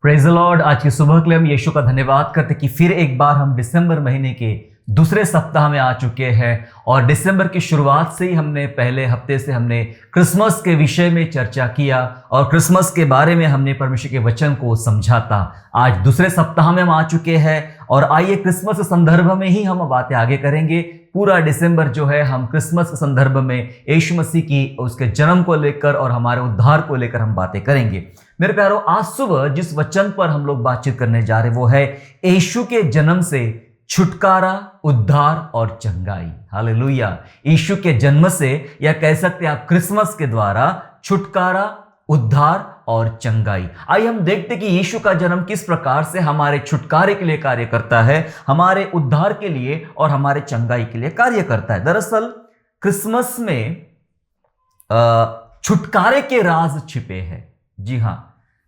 Praise the Lord. आज की सुबह के लिए हम यीशु का धन्यवाद करते कि फिर एक बार हम दिसंबर महीने के दूसरे सप्ताह में आ चुके हैं और दिसंबर की शुरुआत से ही हमने पहले हफ्ते से हमने क्रिसमस के विषय में चर्चा किया और क्रिसमस के बारे में हमने परमेश्वर के वचन को समझा था। आज दूसरे सप्ताह में हम आ चुके हैं और आइए क्रिसमस के संदर्भ में ही हम बातें आगे करेंगे। पूरा दिसंबर जो है हम क्रिसमस के संदर्भ में यीशु मसीह की उसके जन्म को लेकर और हमारे उद्धार को लेकर हम बातें करेंगे। मेरे प्यारो, आज सुबह जिस वचन पर हम लोग बातचीत करने जा रहे वो है यीशु के जन्म से छुटकारा, उद्धार और चंगाई। हालेलुया। यीशु के जन्म से, या कह सकते हैं आप क्रिसमस के द्वारा, छुटकारा, उद्धार और चंगाई। आइए हम देखते कि यीशु का जन्म किस प्रकार से हमारे छुटकारे के लिए कार्य करता है, हमारे उद्धार के लिए और हमारे चंगाई के लिए कार्य करता है। दरअसल क्रिसमस में छुटकारे के राज छिपे हैं। जी हां,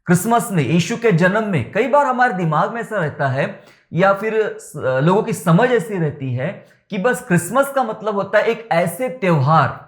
क्रिसमस में, यीशु के जन्म में कई बार हमारे दिमाग में ऐसा रहता है या फिर लोगों की समझ ऐसी रहती है कि बस क्रिसमस का मतलब होता है एक ऐसे त्योहार,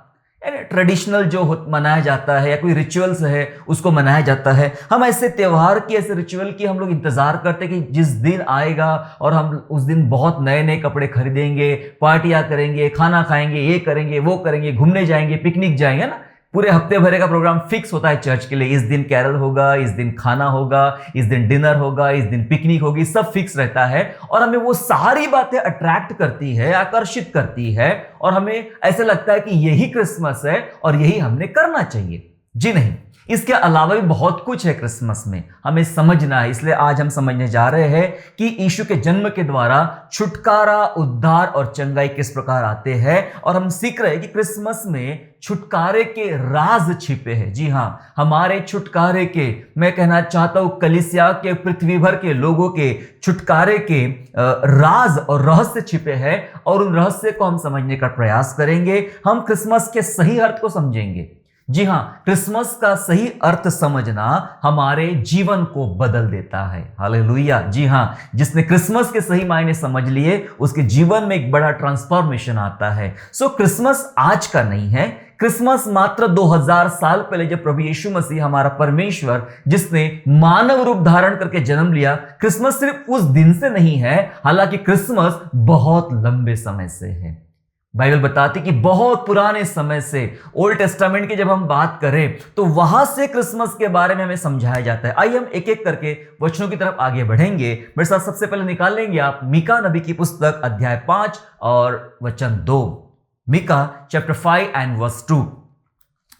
ट्रेडिशनल जो मनाया जाता है या कोई रिचुअल्स है उसको मनाया जाता है। हम ऐसे त्योहार की, ऐसे रिचुअल की हम लोग इंतजार करते हैं कि जिस दिन आएगा और हम उस दिन बहुत नए नए कपड़े खरीदेंगे, पार्टियां करेंगे, खाना खाएंगे, ये करेंगे, वो करेंगे, घूमने जाएंगे, पिकनिक जाएंगे ना। पूरे हफ्ते भरे का प्रोग्राम फिक्स होता है चर्च के लिए। इस दिन कैरल होगा, इस दिन खाना होगा, इस दिन डिनर होगा, इस दिन पिकनिक होगी, सब फिक्स रहता है और हमें वो सारी बातें अट्रैक्ट करती है, आकर्षित करती है और हमें ऐसा लगता है कि यही क्रिसमस है और यही हमने करना चाहिए। जी नहीं, इसके अलावा भी बहुत कुछ है क्रिसमस में, हमें समझना है। इसलिए आज हम समझने जा रहे हैं कि यीशु के जन्म के द्वारा छुटकारा, उद्धार और चंगाई किस प्रकार आते हैं और हम सीख रहे हैं कि क्रिसमस में छुटकारे के राज छिपे हैं। जी हां, हमारे छुटकारे के, मैं कहना चाहता हूं कलीसिया के, पृथ्वी भर के लोगों के छुटकारे के राज और रहस्य छिपे हैं और उन रहस्य को हम समझने का प्रयास करेंगे। हम क्रिसमस के सही अर्थ को समझेंगे। जी हां, क्रिसमस का सही अर्थ समझना हमारे जीवन को बदल देता है। हालेलुया। जी हां, जिसने क्रिसमस के सही मायने समझ लिए उसके जीवन में एक बड़ा ट्रांसफॉर्मेशन आता है। सो क्रिसमस आज का नहीं है। क्रिसमस मात्र 2000 साल पहले, जब प्रभु यीशु मसीह हमारा परमेश्वर, जिसने मानव रूप धारण करके जन्म लिया, क्रिसमस सिर्फ उस दिन से नहीं है। हालांकि क्रिसमस बहुत लंबे समय से है। बाइबल बताती कि बहुत पुराने समय से, ओल्ड टेस्टामेंट की जब हम बात करें तो वहां से क्रिसमस के बारे में हमें समझाया जाता है। आइए हम एक एक करके वचनों की तरफ आगे बढ़ेंगे। मेरे साथ सबसे पहले निकाल लेंगे आप मीका नबी की पुस्तक अध्याय 5 और वचन 2। मीका चैप्टर 5 एंड वर्स 2,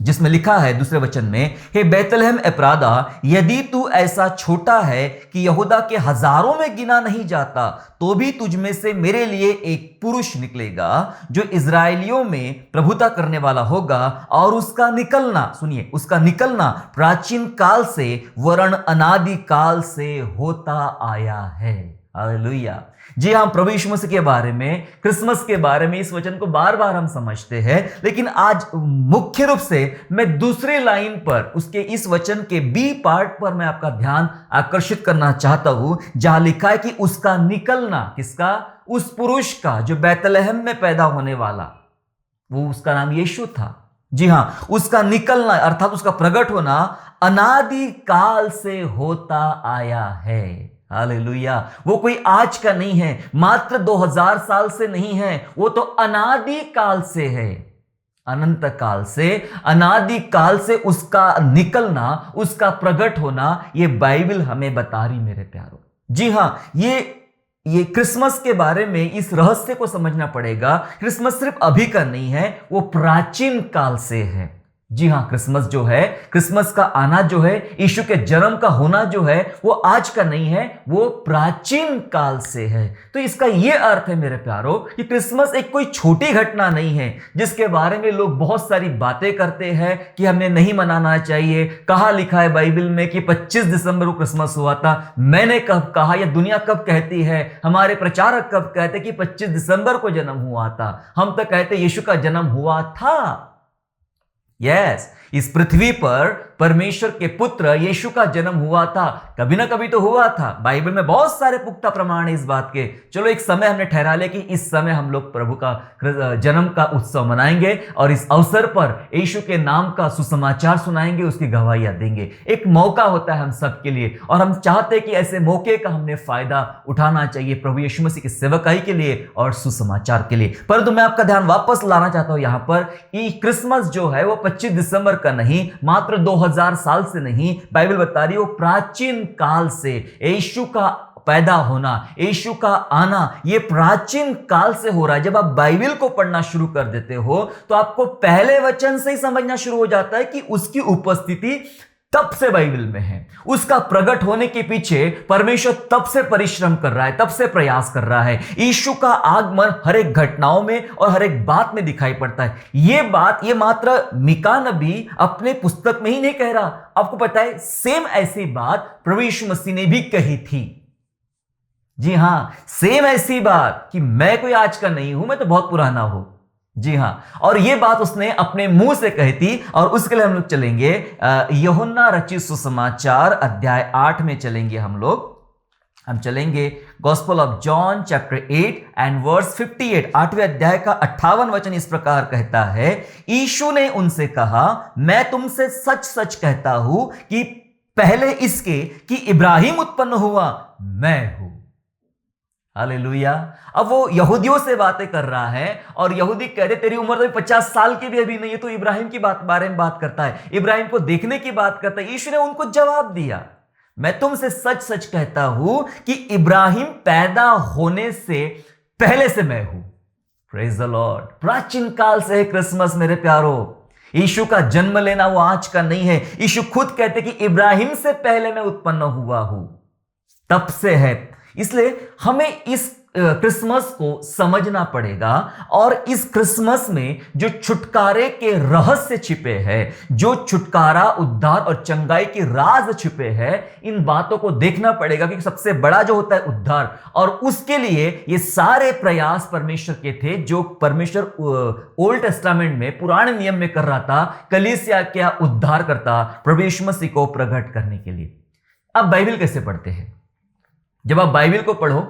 जिसमें लिखा है दूसरे वचन में, हे बैतलहम एप्रादा, यदि तू ऐसा छोटा है कि यहूदा के हजारों में गिना नहीं जाता, तो भी तुझ में से मेरे लिए एक पुरुष निकलेगा जो इजराइलियों में प्रभुता करने वाला होगा और उसका निकलना, सुनिए, उसका निकलना प्राचीन काल से वरन अनादि काल से होता आया है। हालेलुया। जी हां, प्रभु यीशु मसीह के बारे में, क्रिसमस के बारे में इस वचन को बार बार हम समझते हैं, लेकिन आज मुख्य रूप से मैं दूसरी लाइन पर, उसके इस वचन के बी पार्ट पर मैं आपका ध्यान आकर्षित करना चाहता हूं, जहां लिखा है कि उसका निकलना, किसका? उस पुरुष का जो बैतलहम में पैदा होने वाला, वो उसका नाम यीशु था। जी हां, उसका निकलना अर्थात उसका प्रकट होना अनादि काल से होता आया है। हालेलुया। वो कोई आज का नहीं है, मात्र 2000 साल से नहीं है, वो तो अनादि काल से है। अनंत काल से, अनादि काल से उसका निकलना, उसका प्रकट होना, ये बाइबल हमें बता रही मेरे प्यारों। जी हां, ये क्रिसमस के बारे में इस रहस्य को समझना पड़ेगा। क्रिसमस सिर्फ अभी का नहीं है, वो प्राचीन काल से है। जी हां, क्रिसमस जो है, क्रिसमस का आना जो है, यीशु के जन्म का होना जो है, वो आज का नहीं है, वो प्राचीन काल से है। तो इसका यह अर्थ है मेरे प्यारों कि क्रिसमस एक कोई छोटी घटना नहीं है जिसके बारे में लोग बहुत सारी बातें करते हैं कि हमें नहीं मनाना चाहिए। कहां लिखा है बाइबल में कि 25 दिसंबर को क्रिसमस हुआ था? मैंने कब कहा, या दुनिया कब कहती है, हमारे प्रचारक कब कहते कि 25 दिसंबर को जन्म हुआ था? हम तो कहते यीशु का जन्म हुआ था। यस, इस पृथ्वी पर परमेश्वर के पुत्र यीशु का जन्म हुआ था, कभी ना कभी तो हुआ था। बाइबल में बहुत सारे पुख्ता प्रमाण है इस बात के। चलो एक समय हमने ठहरा लिया कि इस समय हम लोग प्रभु का जन्म का उत्सव मनाएंगे और इस अवसर पर यीशु के नाम का सुसमाचार सुनाएंगे, उसकी गवाहियां देंगे। एक मौका होता है हम सबके लिए और हम चाहते हैं कि ऐसे मौके का हमने फायदा उठाना चाहिए प्रभु यीशु मसीह की सेवकाई के लिए और सुसमाचार के लिए। परंतु मैं आपका ध्यान वापस लाना चाहता हूं यहां पर कि क्रिसमस जो है वो 25 दिसंबर का नहीं, मात्र 2000 साल से नहीं, बाइबल बता रही है वो प्राचीन काल से यीशु का पैदा होना, यीशु का आना, यह प्राचीन काल से हो रहा है। जब आप बाइबल को पढ़ना शुरू कर देते हो तो आपको पहले वचन से ही समझना शुरू हो जाता है कि उसकी उपस्थिति तब से बाइबल में है। उसका प्रकट होने के पीछे परमेश्वर तब से परिश्रम कर रहा है, तब से प्रयास कर रहा है। यीशु का आगमन हर एक घटनाओं में और हर एक बात में दिखाई पड़ता है। ये मात्र मीका नबी अपने पुस्तक में ही नहीं कह रहा, आपको पता है सेम ऐसी बात प्रभु यीशु मसीह ने भी कही थी। जी हां, सेम ऐसी बात कि मैं कोई आज का नहीं हूं, मैं तो बहुत पुराना हूं। जी हां, और यह बात उसने अपने मुंह से कही थी। और उसके लिए हम लोग चलेंगे यूहन्ना रचित सुसमाचार अध्याय 8 में चलेंगे। हम चलेंगे gospel of John chapter 8 and verse 58। 8वें अध्याय का 58 वचन इस प्रकार कहता है, यीशु ने उनसे कहा, मैं तुमसे सच सच कहता हूं कि पहले इसके कि इब्राहिम उत्पन्न हुआ, मैं हूं। हालेलुया। अब वो यहूदियों से बातें कर रहा है और यहूदी कहते तेरी उम्र तो 50 साल की भी अभी नहीं है, तो इब्राहिम की बारे में बात करता है, इब्राहिम को देखने की बात करता है। यीशु ने उनको जवाब दिया, मैं तुमसे सच सच कहता हूं कि इब्राहिम पैदा होने से पहले से मैं हूं। Praise the Lord. प्राचीन काल से है क्रिसमस मेरे प्यारो। यीशु का जन्म लेना वो आज का नहीं है। यीशु खुद कहते कि इब्राहिम से पहले मैं उत्पन्न हुआ हूं, तब से है। इसलिए हमें इस क्रिसमस को समझना पड़ेगा और इस क्रिसमस में जो छुटकारे के रहस्य छिपे हैं, जो छुटकारा, उद्धार और चंगाई के राज छिपे हैं, इन बातों को देखना पड़ेगा कि सबसे बड़ा जो होता है उद्धार, और उसके लिए ये सारे प्रयास परमेश्वर के थे जो परमेश्वर ओल्ड टेस्टामेंट में, पुराने नियम में कर रहा था, कलीसिया क्या उद्धार करता प्रभु यीशु मसीह को प्रकट करने के लिए। अब बाइबल कैसे पढ़ते हैं? जब आप बाइबल को पढ़ो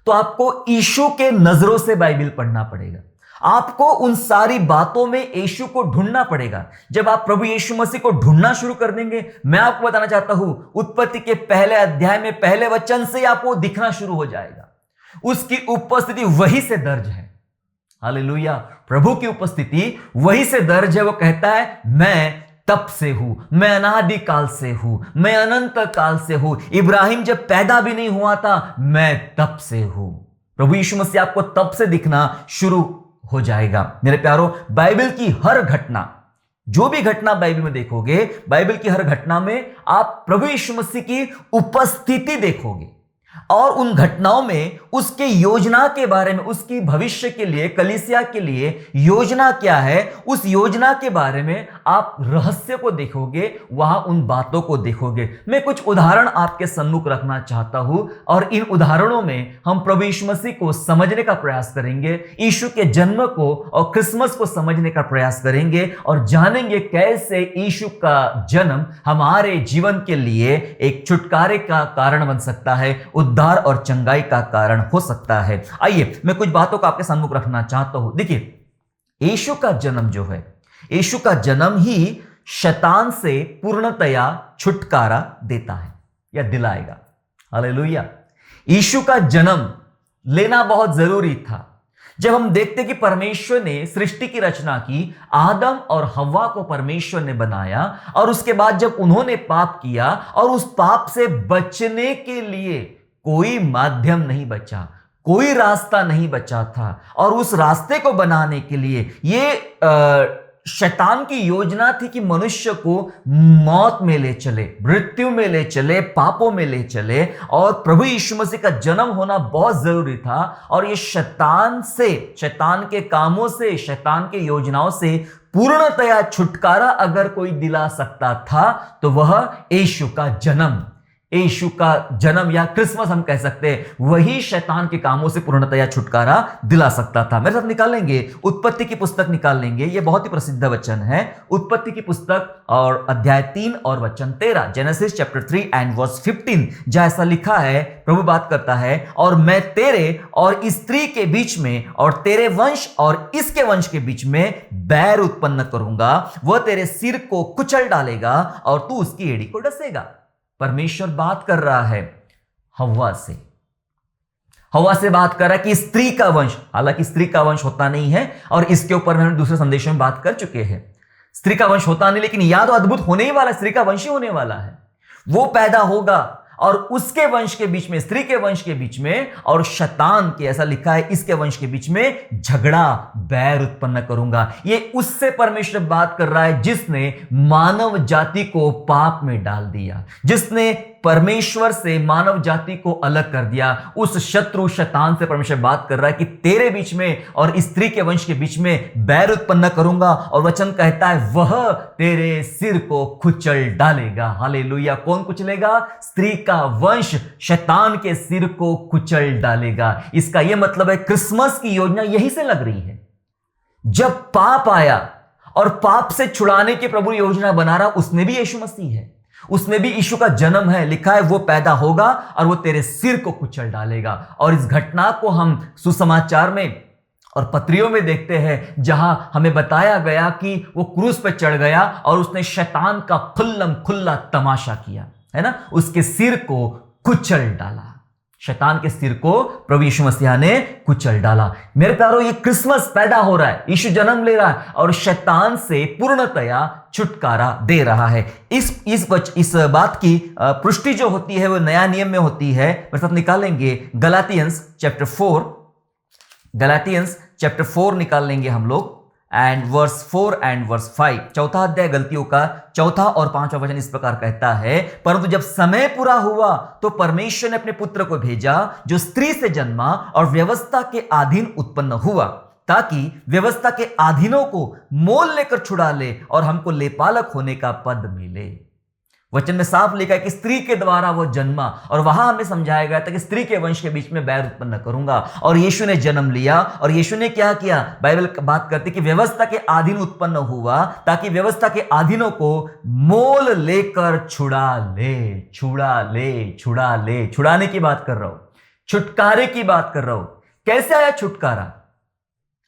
तो आपको यीशु के नजरों से बाइबल पढ़ना पड़ेगा। आपको उन सारी बातों में यीशु को ढूंढना पड़ेगा। जब आप प्रभु यीशु मसीह को ढूंढना शुरू कर देंगे, मैं आपको बताना चाहता हूं, उत्पत्ति के पहले अध्याय में पहले वचन से आपको दिखना शुरू हो जाएगा। उसकी उपस्थिति वही से दर्ज है। हालेलुया। प्रभु की उपस्थिति वही से दर्ज है। वो कहता है, मैं तब से हूं, मैं अनादि काल से हूं, मैं अनंत काल से हूं। इब्राहिम जब पैदा भी नहीं हुआ था, मैं तब से हूं। प्रभु यीशु मसीह आपको तब से दिखना शुरू हो जाएगा। मेरे प्यारो, बाइबल की हर घटना, जो भी घटना बाइबल में देखोगे, बाइबल की हर घटना में आप प्रभु यीशु मसीह की उपस्थिति देखोगे और उन घटनाओं में उसके योजना के बारे में, उसकी भविष्य के लिए, कलीसिया के लिए योजना क्या है, उस योजना के बारे में आप रहस्य को देखोगे, वहां उन बातों को देखोगे। मैं कुछ उदाहरण आपके सम्मुख रखना चाहता हूं और इन उदाहरणों में हम प्रभु यीशु मसीह को समझने का प्रयास करेंगे, यीशु के जन्म को और क्रिसमस को समझने का प्रयास करेंगे और जानेंगे कैसे यीशु का जन्म हमारे जीवन के लिए एक छुटकारे का कारण बन सकता है, उद्धार और चंगाई का कारण हो सकता है। आइए मैं कुछ बातों को आपके सम्मुख रखना चाहता हूं। देखिए, यीशु का जन्म जो है, यीशु का जन्म ही शैतान से पूर्णतया छुटकारा देता है या दिलाएगा। हालेलुया। यीशु का जन्म लेना बहुत जरूरी था। जब हम देखते कि परमेश्वर ने सृष्टि की रचना की, आदम और हव्वा को परमेश्वर ने बनाया और उसके बाद जब उन्होंने पाप किया और उस पाप से बचने के लिए कोई माध्यम नहीं बचा, कोई रास्ता नहीं बचा था, और उस रास्ते को बनाने के लिए ये शैतान की योजना थी कि मनुष्य को मौत में ले चले, मृत्यु में ले चले, पापों में ले चले, और प्रभु यीशु मसीह का जन्म होना बहुत जरूरी था। और ये शैतान से, शैतान के कामों से, शैतान के योजनाओं से पूर्णतया छुटकारा अगर कोई दिला सकता था तो वह यीशु का जन्म, यीशु का जन्म या क्रिसमस हम कह सकते हैं, वही शैतान के कामों से पूर्णतया छुटकारा दिला सकता था। मेरे साथ निकालेंगे, उत्पत्ति की पुस्तक निकाल लेंगे, यह बहुत ही प्रसिद्ध वचन है। उत्पत्ति की पुस्तक और अध्याय 3 और वचन 13, जेनेसिस चैप्टर 3 एंड वर्स 15, जहां ऐसा लिखा है, प्रभु बात करता है, और मैं तेरे और स्त्री के बीच में और तेरे वंश और इसके वंश के बीच में बैर उत्पन्न करूंगा, वह तेरे सिर को कुचल डालेगा और तू उसकी एड़ी को डसेगा। परमेश्वर बात कर रहा है हव्वा से। हव्वा से बात कर रहा है कि स्त्री का वंश, हालांकि स्त्री का वंश होता नहीं है, और इसके ऊपर हम दूसरे संदेशों में बात कर चुके हैं। स्त्री का वंश होता नहीं, लेकिन या तो अद्भुत होने ही वाला, स्त्री का वंश ही होने वाला है। वो पैदा होगा और उसके वंश के बीच में, स्त्री के वंश के बीच में और शैतान के, ऐसा लिखा है, इसके वंश के बीच में झगड़ा, बैर उत्पन्न करूंगा। ये उससे परमेश्वर बात कर रहा है जिसने मानव जाति को पाप में डाल दिया, जिसने परमेश्वर से मानव जाति को अलग कर दिया। उस शत्रु शैतान से परमेश्वर बात कर रहा है कि तेरे बीच में और स्त्री के वंश के बीच में बैर उत्पन्न करूंगा, और वचन कहता है वह तेरे सिर को कुचल डालेगा। हालेलुया। कौन कुचलेगा? स्त्री का वंश शैतान के सिर को कुचल डालेगा। इसका यह मतलब है क्रिसमस की योजना यही से लग रही है। जब पाप आया और पाप से छुड़ाने की प्रभु योजना बना रहा, उसमें भी यीशु मसीह है, उसमें भी यीशु का जन्म है। लिखा है वो पैदा होगा और वो तेरे सिर को कुचल डालेगा। और इस घटना को हम सुसमाचार में और पत्रियों में देखते हैं, जहां हमें बताया गया कि वो क्रूस पर चढ़ गया और उसने शैतान का खुल्लम खुल्ला तमाशा किया, है ना, उसके सिर को कुचल डाला। शैतान के सिर को प्रभु यीशु मसीह ने कुचल डाला। मेरे प्यारो, ये क्रिसमस पैदा हो रहा है, यीशु जन्म ले रहा है और शैतान से पूर्णतया छुटकारा दे रहा है। इस बात की पुष्टि जो होती है वो नया नियम में होती है। मेरे साथ निकालेंगे गलातियंस चैप्टर 4 निकाल लेंगे हम लोग, एंड वर्स 4 एंड वर्स 5। चौथा अध्याय गलतियों का 4था और 5वां वचन इस प्रकार कहता है, परंतु जब समय पूरा हुआ तो परमेश्वर ने अपने पुत्र को भेजा जो स्त्री से जन्मा और व्यवस्था के अधीन उत्पन्न हुआ, ताकि व्यवस्था के अधीनों को मोल लेकर छुड़ा ले और हमको लेपालक होने का पद मिले। वचन में साफ लिखा है कि स्त्री के द्वारा वो जन्मा, और वहां हमें समझाया गया था कि स्त्री के वंश के बीच में बैर उत्पन्न करूंगा। और यीशु ने जन्म लिया, और यीशु ने क्या किया? बाइबल बात करती कि व्यवस्था के अधीन उत्पन्न हुआ, ताकि व्यवस्था के अधीनों को मोल लेकर छुड़ाने की बात कर रहा हूं, छुटकारे की बात कर रहा हूं। कैसे आया छुटकारा?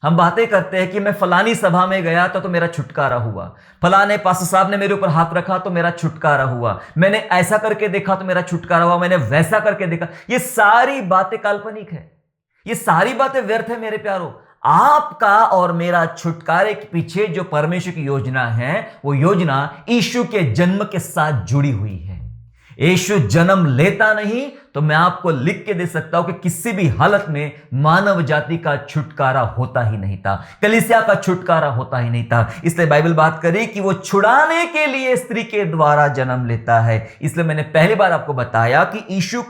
हम बातें करते हैं कि मैं फलानी सभा में गया तो मेरा छुटकारा हुआ, फलाने पास्टर साहब ने मेरे ऊपर हाथ रखा तो मेरा छुटकारा हुआ, मैंने ऐसा करके देखा तो मेरा छुटकारा हुआ, मैंने वैसा करके देखा। ये सारी बातें काल्पनिक है, ये सारी बातें व्यर्थ है मेरे प्यारो। आपका और मेरा छुटकारे के पीछे जो परमेश्वर की योजना है, वो योजना यीशु के जन्म के साथ जुड़ी हुई है। यीशु जन्म लेता नहीं तो मैं आपको लिख के दे सकता हूं कि किसी भी हालत में मानव जाति का छुटकारा होता ही नहीं था, कलीसिया का छुटकारा होता ही नहीं था। इसलिए बाइबल बात करी कि वो छुड़ाने के लिए स्त्री के द्वारा जन्म लेता है। इसलिए मैंने पहली बार आपको बताया कि यीशु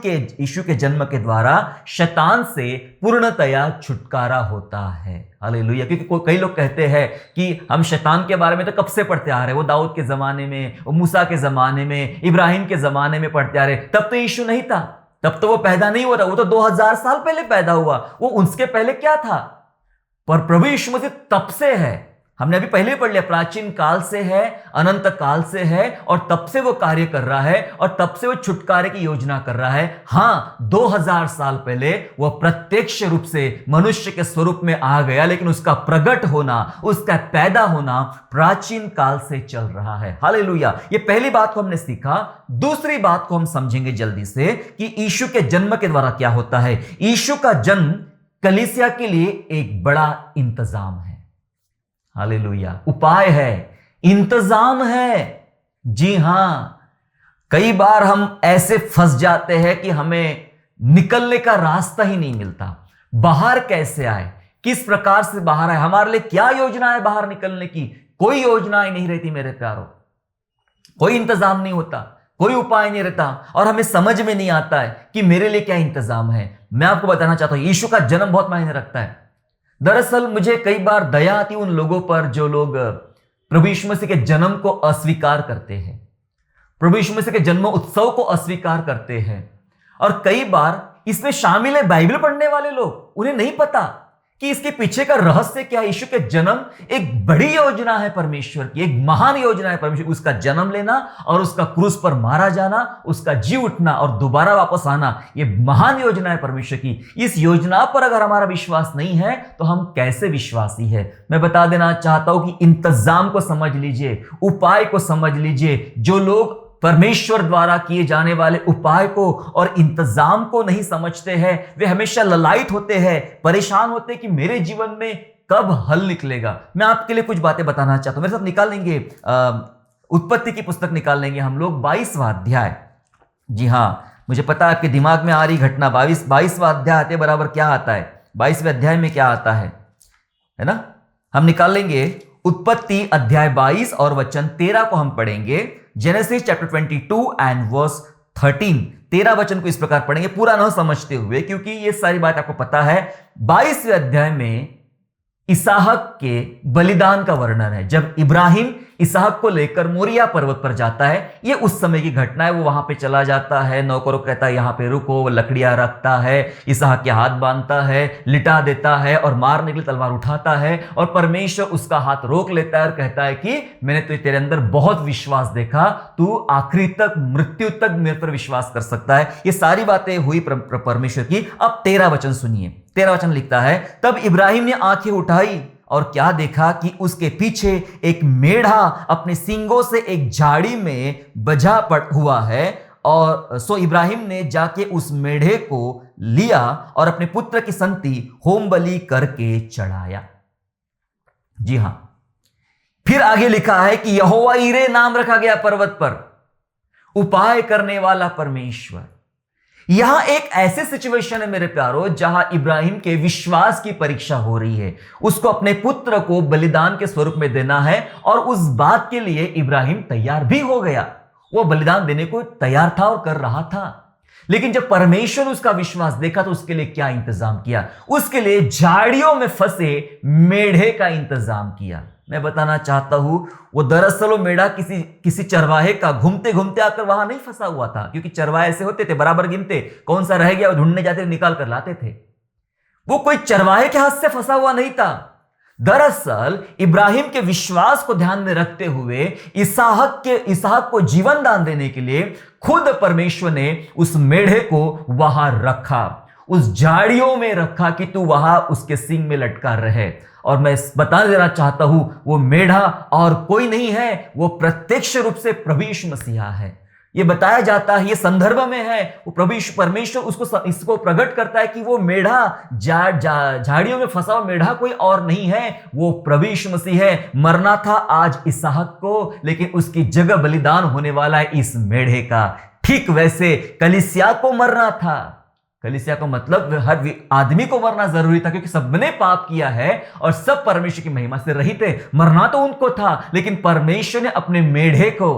के जन्म के द्वारा शैतान से पूर्णतया छुटकारा होता है। हालेलुया। क्योंकि कई लोग कहते हैं कि हम शैतान के बारे में तो कब से पढ़ते आ रहे हैं, वो दाऊद के जमाने में, वो मूसा के जमाने में, इब्राहिम के जमाने में पढ़ते आ रहे। तब तो यीशु नहीं था, तब तो वो पैदा नहीं हुआ था, वो तो 2000 साल पहले पैदा हुआ। वो उसके पहले क्या था? पर प्रभु यीशु मसीह तब से है। हमने अभी पहले पढ़ लिया, प्राचीन काल से है, अनंत काल से है, और तब से वो कार्य कर रहा है, और तब से वो छुटकारे की योजना कर रहा है। हां, 2000 साल पहले वो प्रत्यक्ष रूप से मनुष्य के स्वरूप में आ गया, लेकिन उसका प्रकट होना, उसका पैदा होना प्राचीन काल से चल रहा है। हालेलुया। ये पहली बात को हमने सीखा। दूसरी बात को हम समझेंगे जल्दी से कि यीशु के जन्म के द्वारा क्या होता है। यीशु का जन्म कलीसिया के लिए एक बड़ा इंतजाम है। हालेलुया। उपाय है, इंतजाम है। जी हां, कई बार हम ऐसे फंस जाते हैं कि हमें निकलने का रास्ता ही नहीं मिलता। बाहर कैसे आए, किस प्रकार से बाहर आए, हमारे लिए क्या योजना है बाहर निकलने की? कोई योजना ही नहीं रहती मेरे प्यारों, कोई इंतजाम नहीं होता, कोई उपाय नहीं रहता, और हमें समझ में नहीं आता है कि मेरे लिए क्या इंतजाम है। मैं आपको बताना चाहता हूं, यीशु का जन्म बहुत मायने रखता है। दरअसल मुझे कई बार दया आती उन लोगों पर जो लोग प्रभु यीशु मसीह के जन्म को अस्वीकार करते हैं। प्रभु यीशु मसीह के जन्म उत्सव को अस्वीकार करते हैं। और कई बार इसमें शामिल है बाइबल पढ़ने वाले लोग, उन्हें नहीं पता कि इसके पीछे का रहस्य क्या है। यीशु के जन्म एक बड़ी योजना है परमेश्वर की, एक महान योजना है परमेश्वर, उसका जन्म लेना और उसका क्रूस पर मारा जाना, उसका जी उठना और दोबारा वापस आना, यह महान योजना है परमेश्वर की। इस योजना पर अगर हमारा विश्वास नहीं है तो हम कैसे विश्वासी है। मैं बता देना चाहता हूं कि इंतजाम को समझ लीजिए, उपाय को समझ लीजिए। जो लोग परमेश्वर द्वारा किए जाने वाले उपाय को और इंतजाम को नहीं समझते हैं, वे हमेशा ललायित होते हैं, परेशान होते हैं कि मेरे जीवन में कब हल निकलेगा। मैं आपके लिए कुछ बातें बताना चाहता हूं। मेरे साथ निकाल लेंगे उत्पत्ति की पुस्तक, निकाल लेंगे हम लोग 22वां अध्याय। जी हां, मुझे पता है आपके दिमाग में आ रही घटना 22वां अध्याय आते बराबर क्या आता है, 22वें अध्याय में क्या आता है ना। हम निकाल लेंगे उत्पत्ति अध्याय 22 और वचन 13 को हम पढ़ेंगे। Genesis chapter 22 and verse 13। 13 वचन को इस प्रकार पढ़ेंगे, पूरा न समझते हुए, क्योंकि ये सारी बात आपको पता है। 22वें अध्याय में इसहाक के बलिदान का वर्णन है। जब इब्राहिम इसहाक को लेकर मोरिया पर्वत पर जाता है, ये उस समय की घटना है। वो वहां पे चला जाता है, नौकरों को कहता है यहां पे रुको, वो लकड़ियां रखता है, इसहाक के हाथ बांधता है, लिटा देता है और मारने के लिए तलवार उठाता है। और परमेश्वर उसका हाथ रोक लेता है और कहता है कि मैंने तो तेरे अंदर बहुत विश्वास देखा, तू आखिरी तक, मृत्यु तक मेरे पर विश्वास कर सकता है। ये सारी बातें हुई परमेश्वर की। अब 13 वचन सुनिए। 13 वचन लिखता है, तब इब्राहिम ने आंखें उठाई और क्या देखा कि उसके पीछे एक मेढ़ा अपने सींगों से एक झाड़ी में बजा पड़ हुआ है। और सो इब्राहिम ने जाके उस मेढ़े को लिया और अपने पुत्र की संति होम बलि करके चढ़ाया। जी हां, फिर आगे लिखा है कि यहोवा यीरे नाम रखा गया पर्वत पर, उपाय करने वाला परमेश्वर। यहां एक ऐसे सिचुएशन है मेरे प्यारो, जहां इब्राहिम के विश्वास की परीक्षा हो रही है। उसको अपने पुत्र को बलिदान के स्वरूप में देना है और उस बात के लिए इब्राहिम तैयार भी हो गया। वो बलिदान देने को तैयार था और कर रहा था। लेकिन जब परमेश्वर ने उसका विश्वास देखा तो उसके लिए क्या इंतजाम किया? उसके लिए झाड़ियों में फंसे मेढ़े का इंतजाम किया। मैं बताना चाहता हूं, वो दरअसल वो मेढ़ा किसी चरवाहे का घूमते घूमते आकर वहां नहीं फंसा हुआ था, क्योंकि चरवाहे ऐसे होते थे, बराबर गिनते, कौन सा रह गया वो ढूंढने जाते, निकाल कर लाते थे। वो कोई चरवाहे के हाथ से फंसा हुआ नहीं था। दरअसल इब्राहिम के विश्वास को ध्यान में रखते हुए इसहाक को जीवन दान देने के लिए खुद परमेश्वर ने उस मेढ़े को वहां रखा, उस झाड़ियों में रखा कि तू वहां उसके सींग में लटका रहे। और मैं बता देना चाहता हूं, वो मेढ़ा और कोई नहीं है, वो प्रत्यक्ष रूप से प्रभु यीशु मसीहा है। ये बताया जाता है, ये संदर्भ में है, वो प्रभु यीशु परमेश्वर इसको प्रकट करता है कि वो मेढ़ा झाड़ियों में फंसा हुआ मेढ़ा कोई और नहीं है, वो प्रभु यीशु मसीह है। मरना था आज इसहाक को, लेकिन उसकी जगह बलिदान होने वाला है इस मेढ़े का। ठीक वैसे कलीसिया को मरना था। कलीसिया को मतलब हर आदमी को मरना जरूरी था, क्योंकि सबने पाप किया है और सब परमेश्वर की महिमा से रहित थे। मरना तो उनको था, लेकिन परमेश्वर ने अपने मेढ़े को,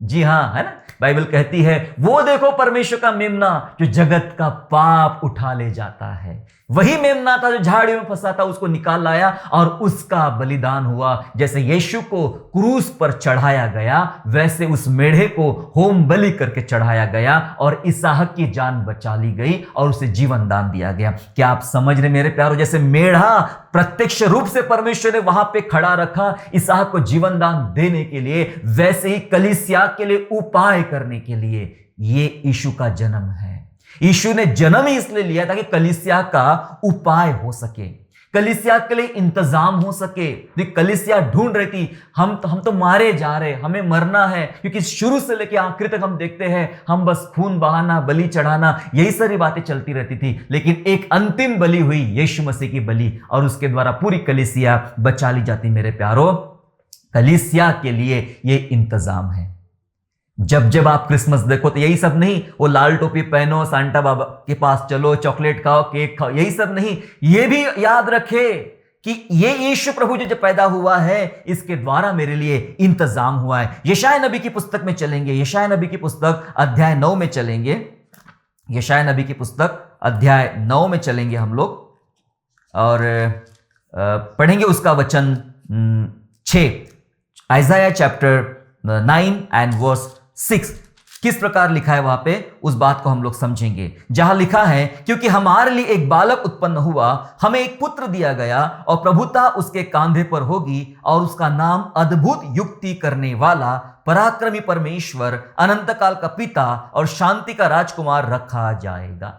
जी हां, है ना, बाइबल कहती है वो देखो परमेश्वर का मेमना जो जगत का पाप उठा ले जाता है। वही मेमना था जो झाड़ियों में फंसा था, उसको निकाल लाया और उसका बलिदान हुआ। जैसे यीशु को क्रूस पर चढ़ाया गया, वैसे उस मेढ़े को होम बलि करके चढ़ाया गया और इसहाक की जान बचा ली गई और उसे जीवन दान दिया गया। क्या आप समझ रहे मेरे प्यारो? जैसे मेढ़ा प्रत्यक्ष रूप से परमेश्वर ने वहां पे खड़ा रखा इसहाक को जीवन दान देने के लिए, वैसे ही कलीसिया के लिए उपाय करने के लिए ये यीशु का जन्म है। यीशु ने जन्म ही इसलिए लिया ताकि कलीसिया का उपाय हो सके, कलीसिया के लिए इंतजाम हो सके। कलीसिया ढूंढ रही थी, हम तो मारे जा रहे, हमें मरना है, क्योंकि शुरू से लेकर आखिर तक हम देखते हैं हम बस खून बहाना, बलि चढ़ाना, यही सारी बातें चलती रहती थी। लेकिन एक अंतिम बलि हुई, यीशु मसीह की बलि, और उसके द्वारा पूरी कलीसिया बचा ली जाती। मेरे प्यारो, कलीसिया के लिए यह इंतजाम है। जब जब आप क्रिसमस देखो तो यही सब नहीं, वो लाल टोपी पहनो, सांता बाबा के पास चलो, चॉकलेट खाओ, केक खाओ, यही सब नहीं। ये भी याद रखे कि ये यीशु प्रभु जो पैदा हुआ है, इसके द्वारा मेरे लिए इंतजाम हुआ है। यशायाह नबी की पुस्तक में चलेंगे, यशायाह नबी की पुस्तक अध्याय 9 में चलेंगे। यशायाह नबी की पुस्तक अध्याय 9 में चलेंगे हम लोग और पढ़ेंगे उसका वचन 6। आइज़ाया चैप्टर 9 एंड वर्स 6 किस प्रकार लिखा है वहां पे, उस बात को हम लोग समझेंगे। जहां लिखा है, क्योंकि हमारे लिए एक बालक उत्पन्न हुआ, हमें एक पुत्र दिया गया और प्रभुता उसके कांधे पर होगी और उसका नाम अद्भुत युक्ति करने वाला, पराक्रमी परमेश्वर, अनंत काल का पिता और शांति का राजकुमार रखा जाएगा।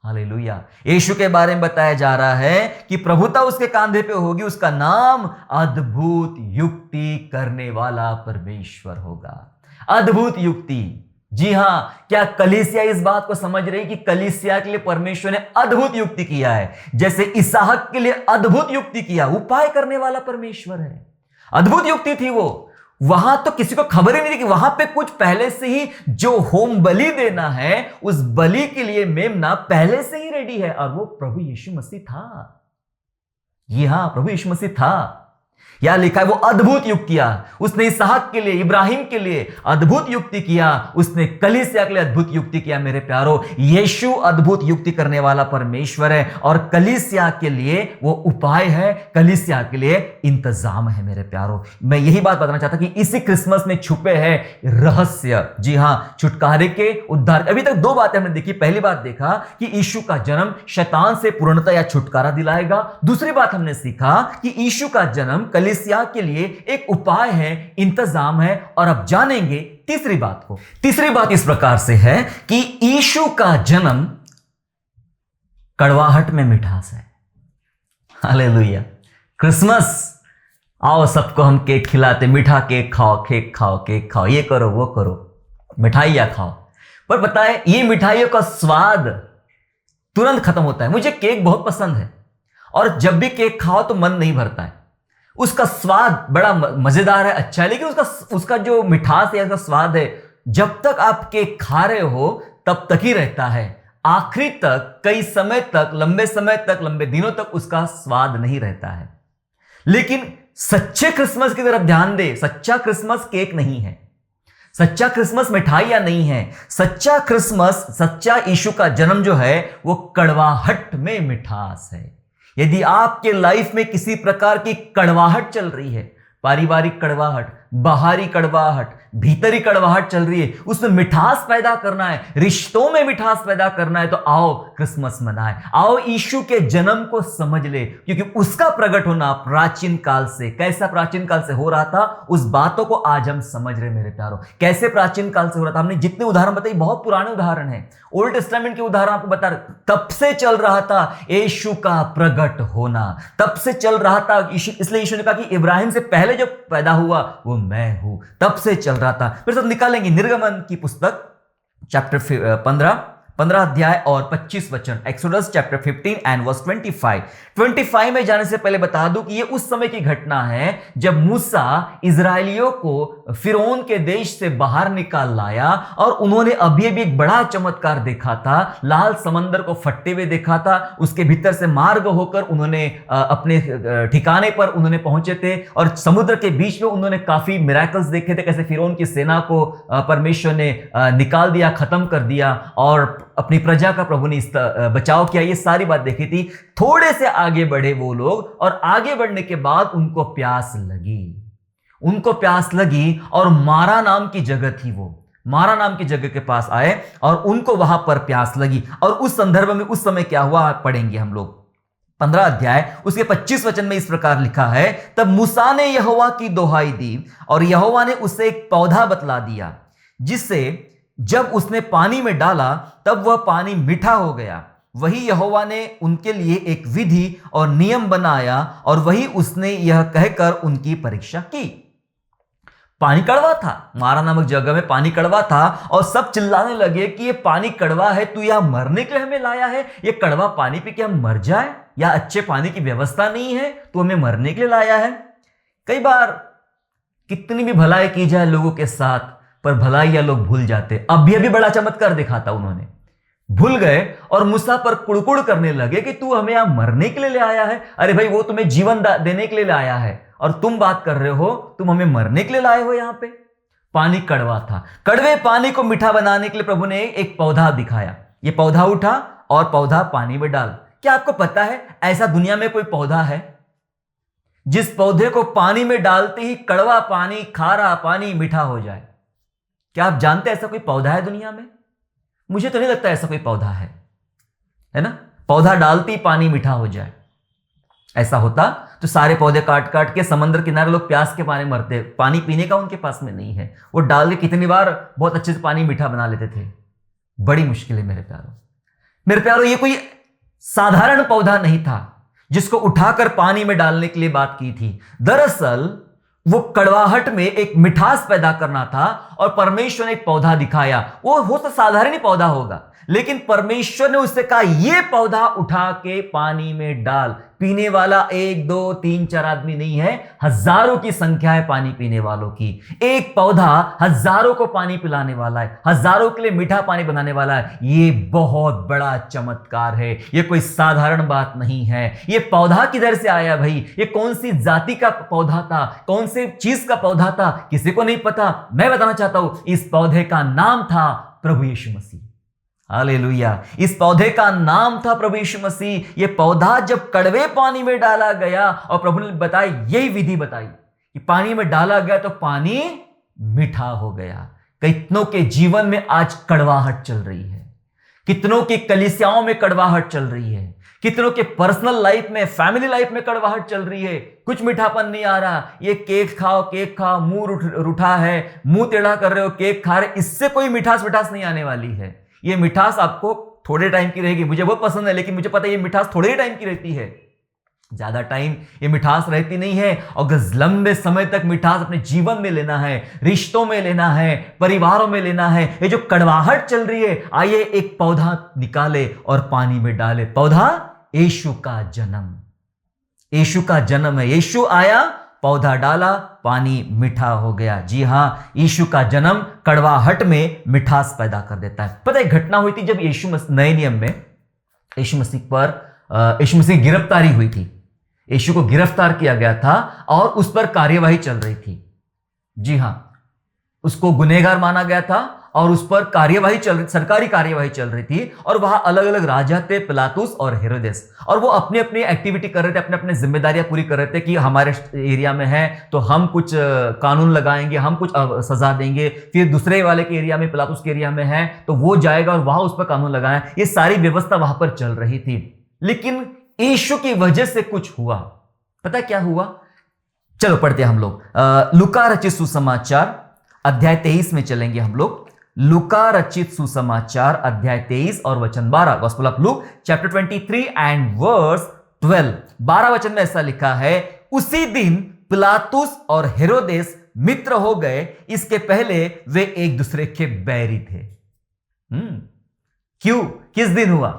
हालेलुया। यीशु के बारे में बताया जा रहा है कि प्रभुता उसके कांधे पे होगी, उसका नाम अद्भुत युक्ति करने वाला परमेश्वर होगा। अद्भुत युक्ति। जी हां, क्या कलीसिया इस बात को समझ रही कि कलीसिया के लिए परमेश्वर ने अद्भुत युक्ति किया है? जैसे इसहाक के लिए अद्भुत युक्ति किया, उपाय करने वाला परमेश्वर है। अद्भुत युक्ति थी वो। वहां तो किसी को खबर ही नहीं थी कि वहां पे कुछ पहले से ही जो होम बलि देना है, उस बलि के लिए मेमना पहले से ही रेडी है, और वो प्रभु यीशु मसीह था। जी हां, प्रभु यीशु मसीह था। या लिखा है वो अद्भुत युक्ति किया उसने, इसहाक के लिए, इब्राहिम के लिए अद्भुत युक्ति किया उसने, कलीसिया के लिए अद्भुत युक्ति किया। मेरे प्यारो, यीशु अद्भुत युक्ति करने वाला परमेश्वर है और कलीसिया के लिए वो उपाय है, कलीसिया के लिए इंतजाम है। मेरे प्यारो, मैं यही बात बताना चाहता कि इसी क्रिसमस में छुपे हैं रहस्य। जी हां, छुटकारे के, उद्धार। अभी तक 2 बातें हमने देखी। पहली बात देखा कि यीशु का जन्म शैतान से पूर्णता या छुटकारा दिलाएगा। दूसरी बात हमने सीखा कि यीशु का जन्म कलीसिया के लिए एक उपाय है, इंतजाम है। और अब जानेंगे तीसरी बात को। तीसरी बात इस प्रकार से है कि यीशु का जन्म कड़वाहट में मिठास है। हालेलुया। क्रिसमस, आओ सबको हम केक खिलाते, मीठा केक खाओ, केक खाओ, केक खाओ, ये करो वो करो, मिठाइयां खाओ। पर पता है, ये मिठाइयों का स्वाद तुरंत खत्म होता है। मुझे केक बहुत पसंद है और जब भी केक खाओ तो मन नहीं भरता है। उसका स्वाद बड़ा मजेदार है, अच्छा है, लेकिन उसका जो मिठास है, उसका स्वाद है, जब तक आप केक खा रहे हो तब तक ही रहता है। आखिरी तक, कई समय तक, लंबे समय तक, लंबे दिनों तक उसका स्वाद नहीं रहता है। लेकिन सच्चे क्रिसमस की तरफ ध्यान दे। सच्चा क्रिसमस केक नहीं है, सच्चा क्रिसमस मिठाइयां नहीं है। सच्चा क्रिसमस, सच्चा यीशु का जन्म जो है वो कड़वाहट में मिठास है। यदि आपके लाइफ में किसी प्रकार की कड़वाहट चल रही है, पारिवारिक कड़वाहट, बाहरी कड़वाहट, भीतरी कड़वाहट चल रही है, उसमें मिठास पैदा करना है, रिश्तों में मिठास पैदा करना है, तो आओ क्रिसमस मनाए, आओ यीशु के जन्म को समझ ले। क्योंकि उसका प्रकट होना प्राचीन काल से, कैसा प्राचीन काल से हो रहा था, उस बातों को आज हम समझ रहे मेरे प्यारों। कैसे प्राचीन काल से हो रहा था, हमने जितने उदाहरण बताए बहुत पुराने उदाहरण हैं, ओल्ड टेस्टामेंट के उदाहरण आपको बता रहे। तब से चल रहा था यीशु का प्रकट होना, तब से चल रहा था। इसलिए यीशु ने कहा कि इब्राहिम से पहले जो पैदा हुआ वो मैं हूं, तब से चल रहा था। फिर सब निकालेंगे निर्गमन की पुस्तक चैप्टर 15 अध्याय और 25 वचन, एक्सोडस चैप्टर 15 एंड वर्स 25 में जाने से पहले बता दूं कि ये उस समय की घटना है जब मूसा इजरायलियों को फिरौन के देश से बाहर निकाल लाया और उन्होंने अभी अभी एक बड़ा चमत्कार देखा था। लाल समंदर को फटते हुए देखा था, उसके भीतर से मार्ग होकर उन्होंने अपने ठिकाने पर उन्होंने पहुंचे थे और समुद्र के बीच में उन्होंने काफी मिराकल्स देखे थे, कैसे फिरौन की सेना को परमेश्वर ने निकाल दिया, खत्म कर दिया और अपनी प्रजा का प्रभु ने बचाव किया। ये सारी बात देखी थी। थोड़े से आगे बढ़े वो लोग और आगे बढ़ने के बाद उनको प्यास लगी और मारा नाम की जगह थी, वो मारा नाम की जगह के पास आए और उनको वहां पर प्यास लगी। और उस संदर्भ में उस समय क्या हुआ पढ़ेंगे हम लोग। 15 अध्याय उसके 25 वचन में इस प्रकार लिखा है, तब मूसा ने यहोवा की दोहाई दी और यहोवा ने उसे एक पौधा बतला दिया, जिससे जब उसने पानी में डाला तब वह पानी मीठा हो गया। वही यहोवा ने उनके लिए एक विधि और नियम बनाया और वही उसने यह कहकर उनकी परीक्षा की। पानी कड़वा था, मारा नामक जगह में पानी कड़वा था और सब चिल्लाने लगे कि ये पानी कड़वा है, तू यहां मरने के लिए हमें लाया है? ये कड़वा पानी पी के हम मर जाए, या अच्छे पानी की व्यवस्था नहीं है, तू हमें मरने के लिए लाया है? कई बार कितनी भी भलाई की जाए लोगों के साथ, पर भलाइयां लोग भूल जाते। अभी बड़ा चमत्कार दिखा था, उन्होंने भूल गए और मूसा पर कुड़कुड़ करने लगे कि तू हमें यहां मरने के लिए ले आया है। अरे भाई, वो तुम्हें जीवन देने के लिए लाया है और तुम बात कर रहे हो तुम हमें मरने के लिए लाए हो। यहां पे पानी कड़वा था। कड़वे पानी को मीठा बनाने के लिए प्रभु ने एक पौधा दिखाया। ये पौधा उठा और पौधा पानी में डाल। क्या आपको पता है ऐसा दुनिया में कोई पौधा है जिस पौधे को पानी में डालते ही कड़वा पानी, खारा पानी मीठा हो जाए? क्या आप जानते हैं ऐसा कोई पौधा है दुनिया में? मुझे तो नहीं लगता ऐसा कोई पौधा है ना? पौधा डालती पानी मीठा हो जाए। ऐसा होता तो सारे पौधे काट काट के समुद्र किनारे लोग प्यास के मारे मरते। पानी पीने का उनके पास में नहीं है, वो डाल के कितनी बार बहुत अच्छे से पानी मीठा बना लेते थे। बड़ी मुश्किल है मेरे प्यारों। मेरे प्यारों, ये कोई साधारण पौधा नहीं था जिसको उठाकर पानी में डालने के लिए बात की थी। दरअसल वो कड़वाहट में एक मिठास पैदा करना था और परमेश्वर ने एक पौधा दिखाया। वो हो तो साधारण ही पौधा होगा, लेकिन परमेश्वर ने उससे कहा यह पौधा उठा के पानी में डाल। पीने वाला 1 2 3 4 आदमी नहीं है, हजारों की संख्या है पानी पीने वालों की। एक पौधा हजारों को पानी पिलाने वाला है, हजारों के लिए मीठा पानी बनाने वाला है। यह बहुत बड़ा चमत्कार है, यह कोई साधारण बात नहीं है। यह पौधा किधर से आया भाई? यह कौन सी जाति का पौधा था, कौन से चीज का पौधा था, किसी को नहीं पता। मैं बताना चाहता हूं, इस पौधे का नाम था प्रभु यीशु मसीह। हालेलुया। इस पौधे का नाम था प्रभु यीशु मसीह। यह पौधा जब कड़वे पानी में डाला गया और प्रभु ने बताई, यही विधि बताई कि पानी में डाला गया तो पानी मीठा हो गया। कितनों के जीवन में आज कड़वाहट चल रही है, कितनों की कलीसियाओं में कड़वाहट चल रही है, कितनों के पर्सनल लाइफ में, फैमिली लाइफ में कड़वाहट चल रही है। कुछ मीठापन नहीं आ रहा। ये केक खाओ, मुंह रूठा है, मुंह टेढ़ा कर रहे हो, केक खा रहे, इससे कोई मिठास नहीं आने वाली है। ये मिठास आपको थोड़े टाइम की रहेगी। मुझे बहुत पसंद है, लेकिन मुझे पता है ये मिठास थोड़े ही टाइम की रहती है, ज्यादा टाइम ये मिठास रहती नहीं है। और लंबे समय तक मिठास अपने जीवन में लेना है, रिश्तों में लेना है, परिवारों में लेना है। ये जो कड़वाहट चल रही है, आइए एक पौधा निकाले और पानी में डाले। पौधा यीशु का जन्म, यीशु का जन्म है। यीशु आया, पौधा डाला, पानी मीठा हो गया। जी हां, यीशु का जन्म कड़वाहट में मिठास पैदा कर देता है। पता है घटना हुई थी जब यीशु मसीह, नए नियम में यीशु मसीह की गिरफ्तारी हुई थी। यीशु को गिरफ्तार किया गया था और उस पर कार्यवाही चल रही थी। जी हां, उसको गुनहगार माना गया था और उस पर सरकारी कार्यवाही चल रही थी। और वहां अलग अलग राजा थे, पिलातुस और हेरोदेस, और वो अपनी अपनी एक्टिविटी कर रहे थे, अपने अपने जिम्मेदारियां पूरी कर रहे थे कि हमारे एरिया में है तो हम कुछ कानून लगाएंगे, हम कुछ सजा देंगे। फिर दूसरे वाले के एरिया में, पिलातुस के एरिया में है तो वो जाएगा और वहां उस पर कानून लगाए। ये सारी व्यवस्था वहां पर चल रही थी। लेकिन यीशु की वजह से कुछ हुआ। पता क्या हुआ? चलो पढ़ते हम लोग लूका रचित सुसमाचार अध्याय 23 में चलेंगे हम लोग। लूका रचित सुसमाचार अध्याय 23 और वचन 12। Gospel of Luke chapter 23 and verse 12। 12 वचन में ऐसा लिखा है, उसी दिन पिलातुस और हेरोदेस मित्र हो गए, इसके पहले वे एक दूसरे के बैरी थे। क्यों? किस दिन हुआ?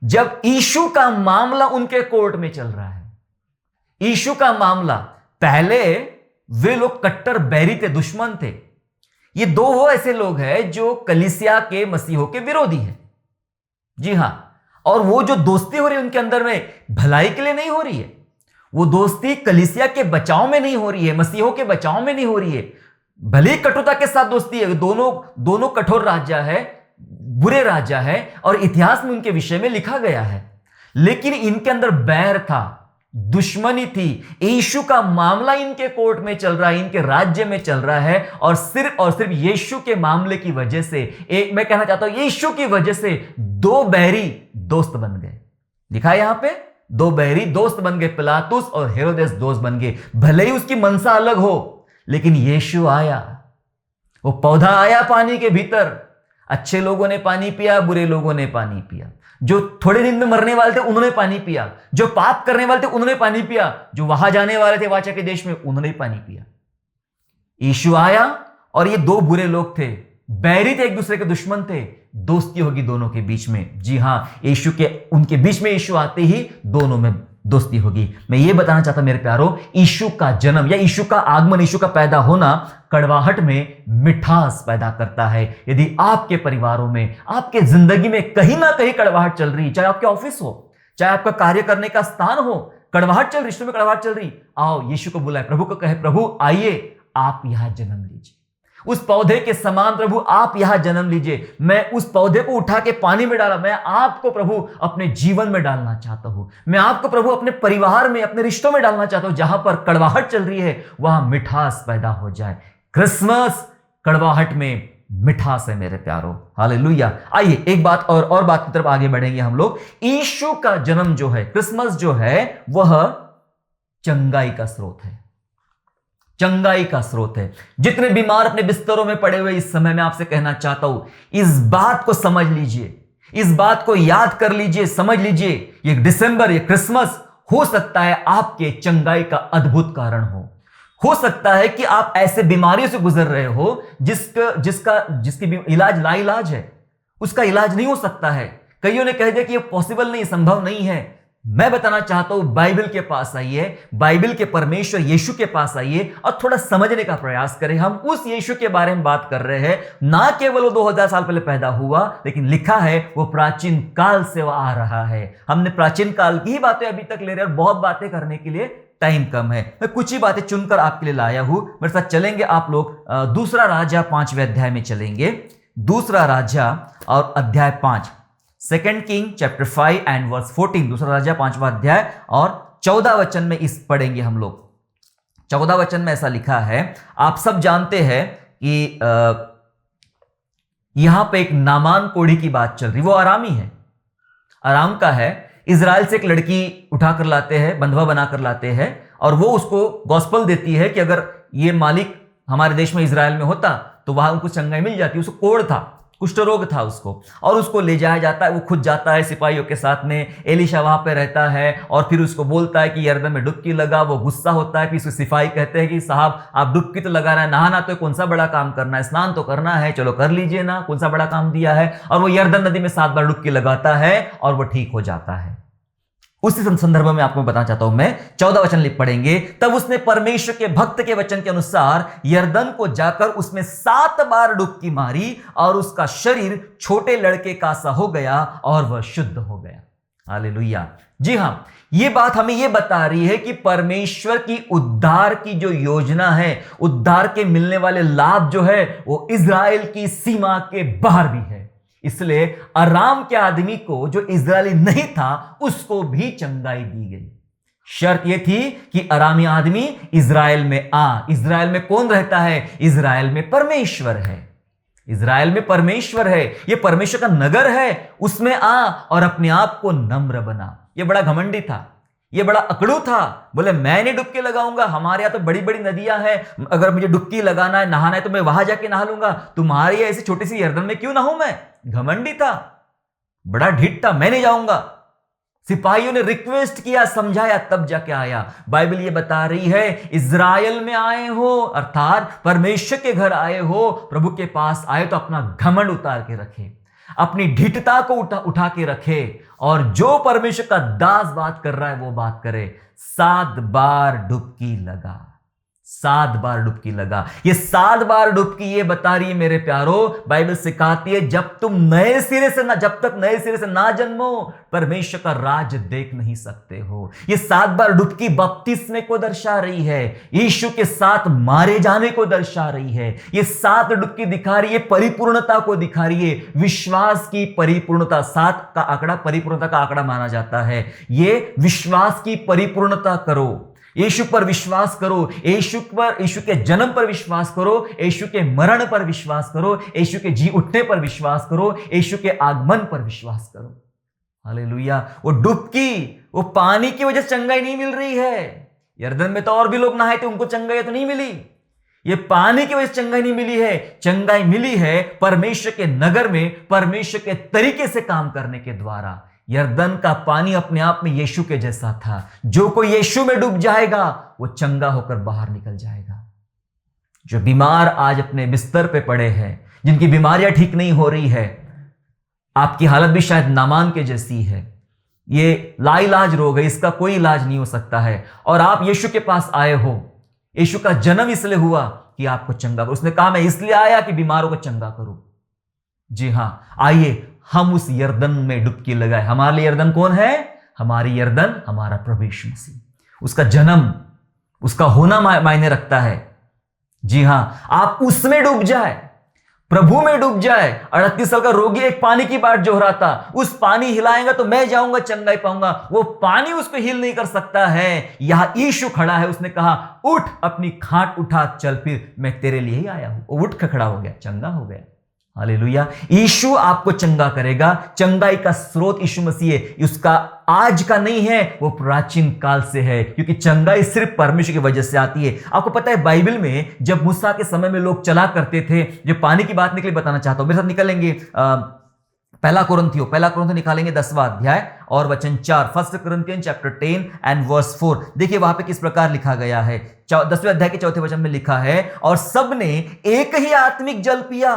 जब यीशु का मामला उनके कोर्ट में चल रहा है। यीशु का मामला, पहले वे लोग कट्टर बैरी थे, दुश्मन थे। ये दो वो ऐसे लोग हैं जो कलीसिया के मसीहों के विरोधी हैं। जी हां, और वो जो दोस्ती हो रही है उनके अंदर में भलाई के लिए नहीं हो रही है। वो दोस्ती कलीसिया के बचाव में नहीं हो रही है, मसीहों के बचाव में नहीं हो रही है। भले ही कटुता के साथ दोस्ती है, दोनों कठोर राजा है, बुरे राजा है और इतिहास में उनके विषय में लिखा गया है, लेकिन इनके अंदर बैर था, दुश्मनी थी। यीशु का मामला इनके कोर्ट में चल रहा है, इनके राज्य में चल रहा है, और सिर्फ यीशु के मामले की वजह से, मैं कहना चाहता हूं यीशु की वजह से दो बैरी दोस्त बन गए। लिखा है यहां पे, दो बैरी दोस्त बन गए, पिलातुस और हेरोदेस दोस्त बन गए। भले ही उसकी मनसा अलग हो, लेकिन यीशु आया, वो पौधा आया पानी के भीतर। अच्छे लोगों ने पानी पिया, बुरे लोगों ने पानी पिया। जो थोड़े दिन में मरने वाले थे उन्होंने पानी पिया, जो पाप करने वाले थे उन्होंने पानी पिया, जो वहां जाने वाले थे वाचा के देश में उन्होंने पानी पिया। यीशु आया और ये दो बुरे लोग थे, बैरी थे, एक दूसरे के दुश्मन थे। दोस्ती होगी दोनों के बीच में। जी हां, उनके बीच में यीशु आते ही दोनों में दोस्ती होगी। मैं ये बताना चाहता मेरे प्यारों, यीशु का जन्म या यीशु का आगमन, यीशु का पैदा होना कड़वाहट में मिठास पैदा करता है। यदि आपके परिवारों में, आपके जिंदगी में कहीं ना कहीं कड़वाहट चल रही, चाहे आपके ऑफिस हो, चाहे आपका कार्य करने का स्थान हो, कड़वाहट चल रही, रिश्तों में कड़वाहट चल रही, आओ यीशु को बुलाए, प्रभु को कहे, प्रभु आइए, आप यहां जन्म लीजिए। उस पौधे के समान प्रभु आप यहां जन्म लीजिए। मैं उस पौधे को उठा के पानी में डाला, मैं आपको प्रभु अपने जीवन में डालना चाहता हूं। मैं आपको प्रभु अपने परिवार में, अपने रिश्तों में डालना चाहता हूं। जहां पर कड़वाहट चल रही है वहां मिठास पैदा हो जाए। क्रिसमस कड़वाहट में मिठास है मेरे प्यारो। हालेलुया। आइए एक बात और बात की तरफ आगे बढ़ेंगे हम लोग। यीशु का जन्म जो है, क्रिसमस जो है, वह चंगाई का स्रोत है। चंगाई का स्रोत है। जितने बीमार अपने बिस्तरों में पड़े हुए इस समय में आपसे कहना चाहता हूं, इस बात को समझ लीजिए, इस बात को याद कर लीजिए, समझ लीजिए, ये दिसंबर, ये क्रिसमस हो सकता है आपके चंगाई का अद्भुत कारण हो सकता है कि आप ऐसे बीमारियों से गुजर रहे हो जिसकी इलाज लाइलाज है, उसका इलाज नहीं हो सकता है। कईयों ने कह दिया कि ये पॉसिबल नहीं, संभव नहीं है। मैं बताना चाहता हूं, बाइबल के पास आइए, बाइबल के परमेश्वर यीशु के पास आइए और थोड़ा समझने का प्रयास करें। हम उस यीशु के बारे में बात कर रहे हैं, ना केवल वो 2000 साल पहले पैदा हुआ, लेकिन लिखा है वो प्राचीन काल से वो आ रहा है। हमने प्राचीन काल की ही बातें अभी तक ले रहे हैं और बहुत बातें करने के लिए टाइम कम है। मैं कुछ ही बातें चुनकर आपके लिए लाया हूं। मेरे साथ चलेंगे आप लोग, दूसरा राजा 5वें अध्याय में चलेंगे। दूसरा राजा और अध्याय 5, 2 किंग चैप्टर 5 एंड वर्स 14। दूसरा राजा 5वां अध्याय और 14 वचन में इस पढ़ेंगे हम लोग। 14 वचन में ऐसा लिखा है, आप सब जानते हैं कि यहां पे एक नामान कोढ़ी की बात चल रही। वो आरामी है, आराम का है। इजराइल से एक लड़की उठाकर लाते हैं, बंधुआ बनाकर लाते हैं, और वो उसको गॉस्पल देती है कि अगर ये मालिक हमारे देश में इजराइल में होता तो वहां उनको चंगाई मिल जाती। उसको कोढ़ था, कुष्ठ रोग था उसको, और उसको ले जाया जाता है। वो खुद जाता है सिपाहियों के साथ में, एलीशा वहां पे रहता है और फिर उसको बोलता है कि यरदन में डुबकी लगा। वो गुस्सा होता है, फिर उसके सिपाही कहते हैं कि साहब आप डुबकी तो लगा रहे हैं, नहाना तो कौन सा बड़ा काम करना है, स्नान तो करना है, चलो कर लीजिए ना, कौन सा बड़ा काम दिया है। और वो यरदन नदी में 7 बार डुबकी लगाता है और वो ठीक हो जाता है। उसी संदर्भ में आपको बताना चाहता हूं मैं, 14 वचन लिख पढ़ेंगे। तब उसने परमेश्वर के भक्त के वचन के अनुसार यरदन को जाकर उसमें 7 बार डुबकी मारी और उसका शरीर छोटे लड़के का सा हो गया और वह शुद्ध हो गया। हालेलुया। जी हां, यह बात हमें यह बता रही है कि परमेश्वर की उद्धार की जो योजना है, उद्धार के मिलने वाले लाभ जो है, वो इजराइल की सीमा के बाहर भी है। इसलिए अराम के आदमी को, जो इजरायली नहीं था, उसको भी चंगाई दी गई। शर्त यह थी कि अरामी आदमी इजराइल में आ। इजराइल में कौन रहता है? इजराइल में परमेश्वर है। इजराइल में परमेश्वर है, यह परमेश्वर का नगर है, उसमें आ और अपने आप को नम्र बना। यह बड़ा घमंडी था, ये बड़ा अकड़ू था। बोले मैं नहीं डुबकी लगाऊंगा, हमारे यहां तो बड़ी बड़ी नदियां हैं, अगर मुझे डुबकी लगाना है, नहाना है तो मैं वहां जाके नहा लूंगा, तुम्हारी ऐसी छोटी सी यरदन में क्यों नहाऊं मैं? घमंडी था, बड़ा ढीठ था, मैं नहीं जाऊंगा। सिपाहियों ने रिक्वेस्ट किया, समझाया, तब जाके आया। बाइबल ये बता रही है, इजराइल में आए हो, अर्थात परमेश्वर के घर आए हो, प्रभु के पास आए तो अपना घमंड उतार के रखे, अपनी ढीठता को उठा के रखे, और जो परमेश्वर का दास बात कर रहा है वो बात करे। 7 बार डुबकी लगा, 7 बार डुबकी लगा। ये 7 बार डुबकी ये बता रही है मेरे प्यारो, बाइबल सिखाती है, जब तक नए सिरे से ना जन्मो, परमेश्वर का राज देख नहीं सकते हो। ये 7 बार डुबकी बपतिस्मे को दर्शा रही है, यीशु के साथ मारे जाने को दर्शा रही है। ये 7 डुबकी दिखा रही है, परिपूर्णता को दिखा रही है, विश्वास की परिपूर्णता। 7 का आंकड़ा परिपूर्णता का आंकड़ा माना जाता है। ये विश्वास की परिपूर्णता करो, यीशु पर विश्वास करो, यीशु के जन्म पर विश्वास करो, यीशु के मरण पर विश्वास करो, यीशु के जी उठने पर विश्वास करो, यीशु के आगमन पर विश्वास करो। हालेलुया। वो डुबकी, वो पानी की वजह से चंगाई नहीं मिल रही है। यरदन में तो और भी लोग नहाए थे, उनको चंगाई तो नहीं मिली। ये पानी की वजह से चंगाई नहीं मिली है, चंगाई मिली है परमेश्वर के नगर में, परमेश्वर के तरीके से काम करने के द्वारा। यरदन का पानी अपने आप में यीशु के जैसा था। जो कोई यीशु में डूब जाएगा वो चंगा होकर बाहर निकल जाएगा। जो बीमार आज अपने बिस्तर पे पड़े हैं, जिनकी बीमारियां ठीक नहीं हो रही है, आपकी हालत भी शायद नामान के जैसी है, ये लाइलाज रोग है, इसका कोई इलाज नहीं हो सकता है, और आप यीशु के पास आए हो। यीशु का जन्म इसलिए हुआ कि आपको चंगा करो। उसने कहा मैं इसलिए आया कि बीमारों को चंगा करूं। जी हां, आइए हम उस यरदन में डुबकी लगाए। हमारे लिए यरदन कौन है? हमारी यरदन हमारा प्रभु यीशु मसीह। उसका जन्म, उसका होना मायने रखता है। जी हां, आप उसमें डूब जाए, प्रभु में डूब जाए। 38 साल का रोगी एक पानी की बाट जोह रहा था, उस पानी हिलाएगा तो मैं जाऊंगा, चंगाई पाऊंगा। वो पानी उसको हिल नहीं कर सकता है। यहां यीशु खड़ा है, उसने कहा उठ, अपनी खाट उठा, चल, फिर मैं तेरे लिए ही आया हूं। वो उठ के खड़ा हो गया, चंगा हो गया। हालेलुया। यीशु आपको चंगा करेगा। चंगाई का स्रोत यीशु मसीह है। उसका आज का नहीं है, वो प्राचीन काल से है, क्योंकि चंगाई सिर्फ परमेश्वर की वजह से आती है। आपको पता है बाइबल में जब मूसा के समय में लोग चला करते थे, जो पानी की बात निकली बताना चाहता हूं, मेरे साथ निकलेंगे पहला कुरिन्थियों निकालेंगे 10वां अध्याय और वचन 4। 1 Corinthians chapter 10 and verse 4। देखिए वहां पे किस प्रकार लिखा गया है। 10वें अध्याय के 4थे वचन में लिखा है, और सबने एक ही आत्मिक जल पिया,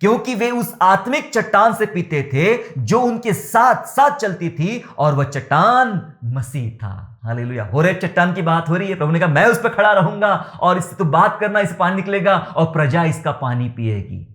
क्योंकि वे उस आत्मिक चट्टान से पीते थे जो उनके साथ साथ चलती थी, और वह चट्टान मसीह था। हालेलुया। होरेब चट्टान की बात हो रही है। प्रभु ने कहा मैं उस पर खड़ा रहूंगा और इससे तो बात करना, इससे पानी निकलेगा और प्रजा इसका पानी पिएगी।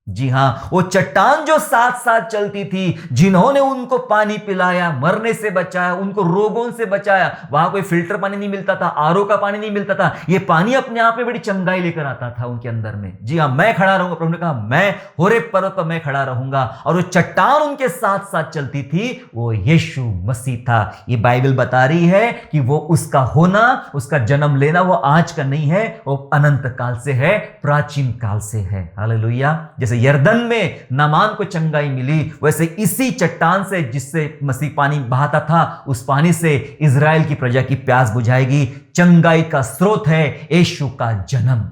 जी हां, वो चट्टान जो साथ साथ चलती थी, जिन्होंने उनको पानी पिलाया, मरने से बचाया, उनको रोगों से बचाया। वहां कोई फिल्टर पानी नहीं मिलता था, आरओ का पानी नहीं मिलता था। ये पानी अपने आप में बड़ी चंगाई लेकर आता था उनके अंदर में। जी हां, मैं खड़ा रहूंगा। प्रभु ने कहा मैं होरेब पर्वत पर मैं खड़ा रहूंगा, और वो चट्टान उनके साथ साथ चलती थी, वो यीशु मसीह था। ये बाइबल बता रही है कि वो उसका होना, उसका जन्म लेना वो आज का नहीं है, वो अनंत काल से है, प्राचीन काल से है। हालेलुया। जैसे यरदन में नामान को चंगाई मिली, वैसे इसी चट्टान से जिससे मसीह पानी बहाता था, उस पानी से इजराइल की प्रजा की प्यास बुझाएगी। चंगाई का स्रोत है यीशु का जन्म।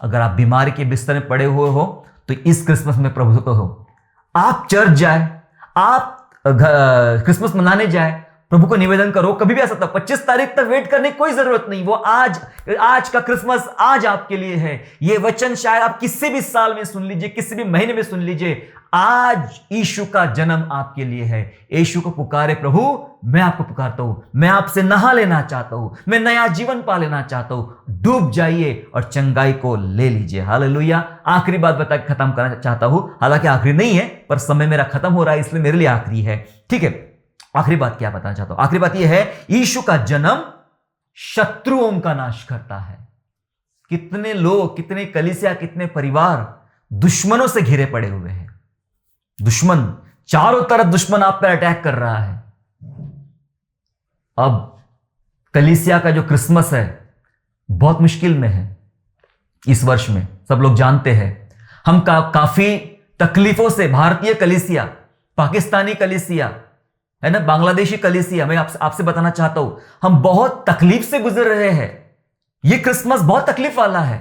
अगर आप बीमारी के बिस्तर में पड़े हुए हो तो इस क्रिसमस में प्रभु को हो, आप चर्च जाए, आप क्रिसमस मनाने जाए, प्रभु को निवेदन करो। कभी भी आ सकता, 25 तारीख तक वेट करने की कोई जरूरत नहीं। वो आज का क्रिसमस आज आपके लिए है। ये वचन शायद आप किसी भी साल में सुन लीजिए, किसी भी महीने में सुन लीजिए, आज यीशु का जन्म आपके लिए है। यीशु को पुकारे, प्रभु मैं आपको पुकारता हूं, मैं आपसे नहा लेना चाहता हूं, मैं नया जीवन पा लेना चाहता हूं। डूब जाइए और चंगाई को ले लीजिए। हालेलुया। आखिरी बात बता के खत्म करना चाहता हूं, हालांकि आखिरी नहीं है, पर समय मेरा खत्म हो रहा है, इसलिए मेरे लिए आखिरी है। ठीक है, आखिरी बात क्या बताना चाहता हूं? आखिरी बात यह है, यीशु का जन्म शत्रुओं का नाश करता है। कितने लोग, कितने कलीसिया, कितने परिवार दुश्मनों से घिरे पड़े हुए हैं। दुश्मन चारों तरफ, दुश्मन आप पर अटैक कर रहा है। अब कलीसिया का जो क्रिसमस है बहुत मुश्किल में है इस वर्ष में, सब लोग जानते हैं। हम काफी तकलीफों से, भारतीय कलीसिया, पाकिस्तानी कलीसिया है ना, बांग्लादेशी कलीसिया, मैं आपसे बताना चाहता हूं, हम बहुत तकलीफ से गुजर रहे हैं। यह क्रिसमस बहुत तकलीफ वाला है।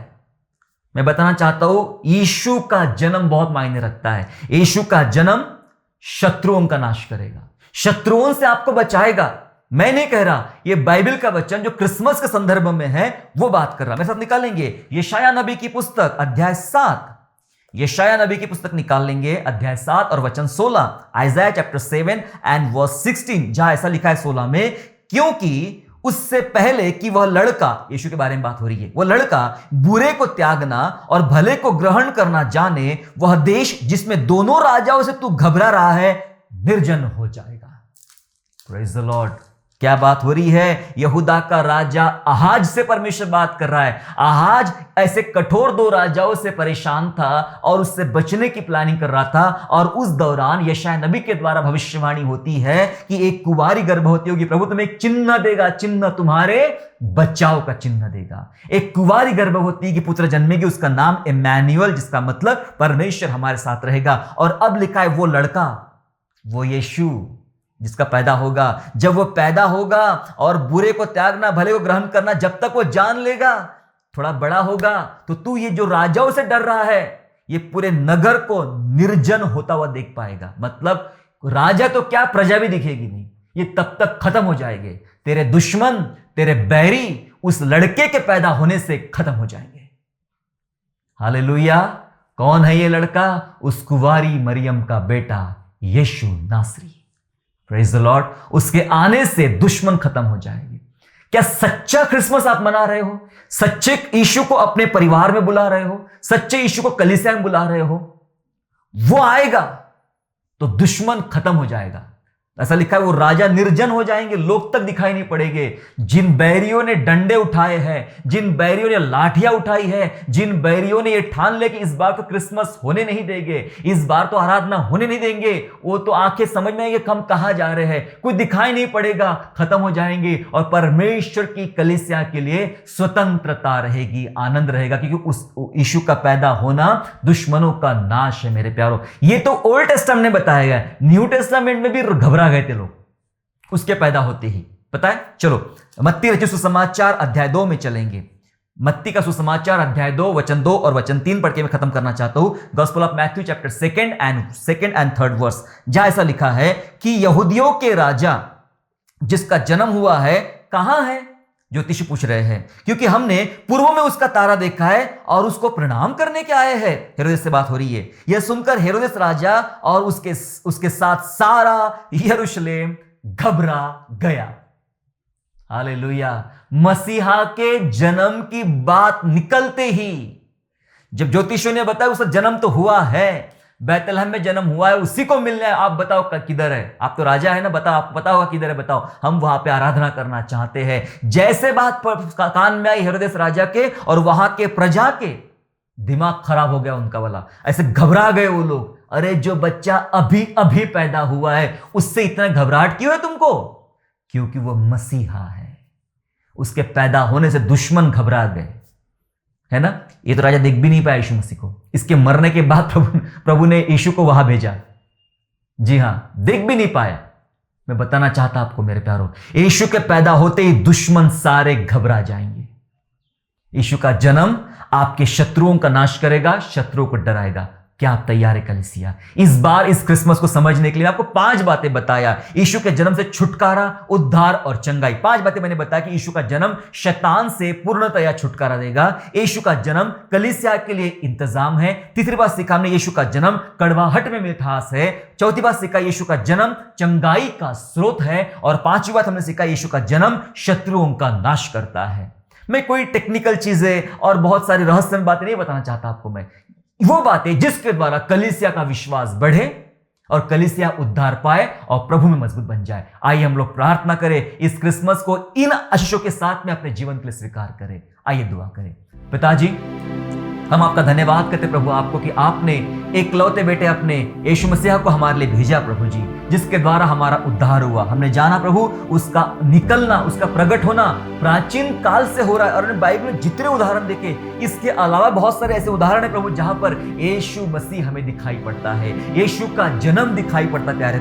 मैं बताना चाहता हूं, यीशु का जन्म बहुत मायने रखता है। यीशु का जन्म शत्रुओं का नाश करेगा, शत्रुओं से आपको बचाएगा। मैं नहीं कह रहा, यह बाइबल का वचन जो क्रिसमस के संदर्भ में है वो बात कर रहा। मेरे साथ निकालेंगे यशायाह नबी की पुस्तक अध्याय 7, यशायाह नबी की पुस्तक निकाल लेंगे अध्याय 7 और वचन 16। आइज़ाया चैप्टर 7 एंड वर्स 16, जहां ऐसा लिखा है 16 में, क्योंकि उससे पहले कि वह लड़का, यीशु के बारे में बात हो रही है, वह लड़का बुरे को त्यागना और भले को ग्रहण करना जाने, वह देश जिसमें दोनों राजाओं से तू घबरा रहा है निर्जन हो जाएगा। Praise the Lord. क्या बात हो रही है? यहूदा का राजा आहाज से परमेश्वर बात कर रहा है। आहाज ऐसे कठोर 2 राजाओं से परेशान था और उससे बचने की प्लानिंग कर रहा था, और उस दौरान यशायाह नबी के द्वारा भविष्यवाणी होती है कि एक कुंवारी गर्भवती होगी, प्रभु तुम्हें एक चिन्ह देगा, चिन्ह तुम्हारे बचाव का चिन्ह देगा। एक कुंवारी गर्भवती की पुत्र जन्मेगी, उसका नाम इम्मानुएल, जिसका मतलब परमेश्वर हमारे साथ रहेगा। और अब लिखा है वो लड़का, वो यीशु जिसका पैदा होगा, जब वो पैदा होगा और बुरे को त्यागना भले को ग्रहण करना जब तक वो जान लेगा, थोड़ा बड़ा होगा तो तू ये जो राजाओं से डर रहा है, ये पूरे नगर को निर्जन होता हुआ देख पाएगा। मतलब राजा तो क्या, प्रजा भी दिखेगी नहीं, ये तब तक खत्म हो जाएंगे। तेरे दुश्मन, तेरे बैरी उस लड़के के पैदा होने से खत्म हो जाएंगे। हालेलुया। कौन है ये लड़का? उस कुंवारी मरियम का बेटा यीशु नासरी। Praise the Lord. उसके आने से दुश्मन खत्म हो जाएंगे। क्या सच्चा क्रिसमस आप मना रहे हो? सच्चे यीशु को अपने परिवार में बुला रहे हो? सच्चे यीशु को कलीसिया में बुला रहे हो? वो आएगा तो दुश्मन खत्म हो जाएगा। ऐसा लिखा है वो राजा निर्जन हो जाएंगे, लोग तक दिखाई नहीं पड़ेंगे। जिन बैरियों ने डंडे उठाए हैं, जिन बैरियों ने लाठियां उठाई है, जिन बैरियों ने ये ठान ले कि इस बार तो क्रिसमस होने नहीं देंगे, इस बार तो आराधना होने नहीं देंगे, वो तो आंखें समझ में आएंगे हम कहां जा रहे हैं, कुछ दिखाई नहीं पड़ेगा, खत्म हो जाएंगे और परमेश्वर की कलीसिया के लिए स्वतंत्रता रहेगी, आनंद रहेगा, क्योंकि उस यीशु का पैदा होना दुश्मनों का नाश है। मेरे प्यारो, ये तो ओल्ड टेस्टामेंट में बताया गया, न्यू टेस्टामेंट में भी घबरा गए थे लोग उसके पैदा होते ही, पता है। चलो मत्ती रचित सुसमाचार अध्याय 2 में चलेंगे। मत्ती का सुसमाचार अध्याय 2 वचन 2 और वचन 3 पढ़ के मैं खत्म करना चाहता हूं। Gospel of Matthew chapter 2 and 3 verse, जहां ऐसा लिखा है कि यहूदियों के राजा जिसका जन्म हुआ है कहां है? ज्योतिषी पूछ रहे हैं, क्योंकि हमने पूर्व में उसका तारा देखा है और उसको प्रणाम करने के आए हैं। हेरोदेस से बात हो रही है। यह सुनकर हेरोदेस राजा और उसके साथ सारा यरूशलेम घबरा गया। हालेलुया। मसीहा के जन्म की बात निकलते ही जब ज्योतिषियों ने बताया उसका जन्म तो हुआ है, बैतलहम में जन्म हुआ है, उसी को मिलना है, आप बताओ किधर है? आप तो राजा है ना, बताओ, आपको पता होगा किधर है, बताओ, हम वहां पे आराधना करना चाहते हैं। जैसे बात कान में आई हेरोदेस राजा के और वहां के प्रजा के, दिमाग खराब हो गया उनका वाला, ऐसे घबरा गए वो लोग। अरे जो बच्चा अभी अभी पैदा हुआ है उससे इतना घबराहट क्यों है तुमको? क्योंकि वो मसीहा है। उसके पैदा होने से दुश्मन घबरा गए, है ना। ये तो राजा देख भी नहीं पाया यीशु मसीह को, इसके मरने के बाद प्रभु ने यीशु को वहां भेजा। जी हां, देख भी नहीं पाया। मैं बताना चाहता आपको मेरे प्यारो, यीशु के पैदा होते ही दुश्मन सारे घबरा जाएंगे। यीशु का जन्म आपके शत्रुओं का नाश करेगा, शत्रुओं को डराएगा। क्या आप तैयार है कलीसिया? इस बार इस क्रिसमस को समझने के लिए आपको 5 बातें बताया। यीशु के जन्म से छुटकारा, उद्धार और चंगाई। 5 बातें मैंने बताया कि यीशु का जन्म शैतान से पूर्णतया छुटकारा देगा। यीशु का जन्म कलीसिया के लिए इंतजाम है। तीसरी बात सीखा हमने, यीशु का जन्म कड़वाहट में मिठास है। चौथी बात सीखा, यीशु का जन्म चंगाई का स्रोत है। और 5वीं बात हमने सीखा, यीशु का जन्म शत्रुओं का नाश करता है। मैं कोई टेक्निकल चीजें और बहुत सारी रहस्यमय बातें नहीं बताना चाहता आपको, मैं वो बातें जिसके द्वारा कलीसिया का विश्वास बढ़े और कलीसिया उद्धार पाए और प्रभु में मजबूत बन जाए। आइए हम लोग प्रार्थना करें, इस क्रिसमस को इन आशीषों के साथ में अपने जीवन के लिए स्वीकार करें। आइए दुआ करें। पिताजी, हम आपका धन्यवाद करते प्रभु आपको कि आपने एकलौते बेटे अपने यीशु मसीह को हमारे लिए भेजा प्रभु जी, जिसके द्वारा हमारा उद्धार हुआ। हमने जाना प्रभु उसका निकलना, उसका प्रकट होना प्राचीन काल से हो रहा है। और बाइबल में जितने उदाहरण देखे, इसके अलावा बहुत सारे ऐसे उदाहरण है प्रभु जहां पर यीशु मसीह हमें दिखाई पड़ता है, यीशु का जन्म दिखाई पड़ता है। प्यारे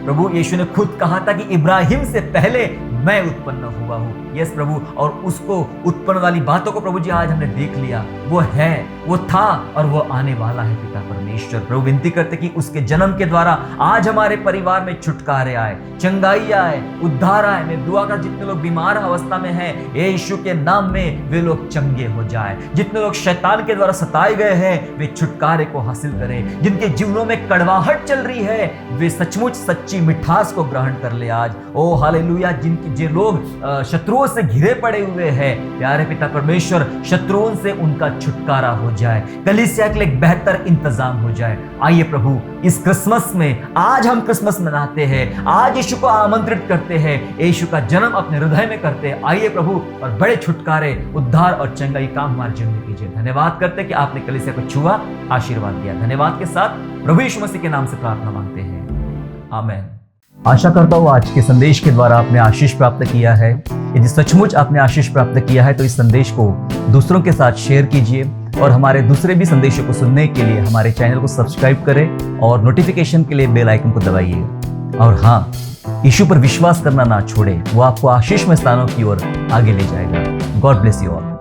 प्रभु यीशु ने खुद कहा था कि इब्राहिम से पहले मैं उत्पन्न हुआ हूं। यस प्रभु, और उसको उत्पन्न वाली बातों को प्रभु जी आज हमने देख लिया। वो है, वो था और वो आने वाला है। पिता परमेश्वर, प्रभु विनती करते कि उसके जन्म के द्वारा आज हमारे परिवार में छुटकारे आए, चंगाई आए, उद्धार आए। मैं दुआ कर जितने लोग बीमार अवस्था में हैं, यीशु के नाम में वे लोग चंगे हो जाए। जितने लोग शैतान के द्वारा सताए गए हैं वे छुटकारे को हासिल करें। जिनके जीवनों में कड़वाहट चल रही है वे सचमुच सच्ची मिठास को ग्रहण कर ले आज। ओ हालेलुया। जो लोग शत्रुओं से घिरे पड़े हुए हैं, प्यारे पिता परमेश्वर, शत्रुओं से उनका छुटकारा हो जाए, कलीसिया के लिए एक बेहतर इंतजाम हो जाए। आइए प्रभु, इस क्रिसमस में, आज हम क्रिसमस मनाते हैं, आज यीशु को आमंत्रित करते हैं, यीशु का जन्म अपने हृदय में करते हैं। आइए प्रभु, और बड़े छुटकारे, उद्धार और चंगाई काम हमारे जीवन में कीजिए। धन्यवाद करते हैं कि आपने कलीसिया को छुआ, आशीर्वाद दिया। धन्यवाद के साथ प्रभु यीशु मसीह के नाम से प्रार्थना मांगते हैं, आमीन। आशा करता हूँ आज के संदेश के द्वारा आपने आशीष प्राप्त किया है। यदि सचमुच आपने आशीष प्राप्त किया है तो इस संदेश को दूसरों के साथ शेयर कीजिए और हमारे दूसरे भी संदेशों को सुनने के लिए हमारे चैनल को सब्सक्राइब करें और नोटिफिकेशन के लिए बेल आइकन को दबाइए। और हाँ, यीशु पर विश्वास करना ना छोड़े, वो आपको आशीषमय स्थानों की ओर आगे ले जाएगा। God bless you all.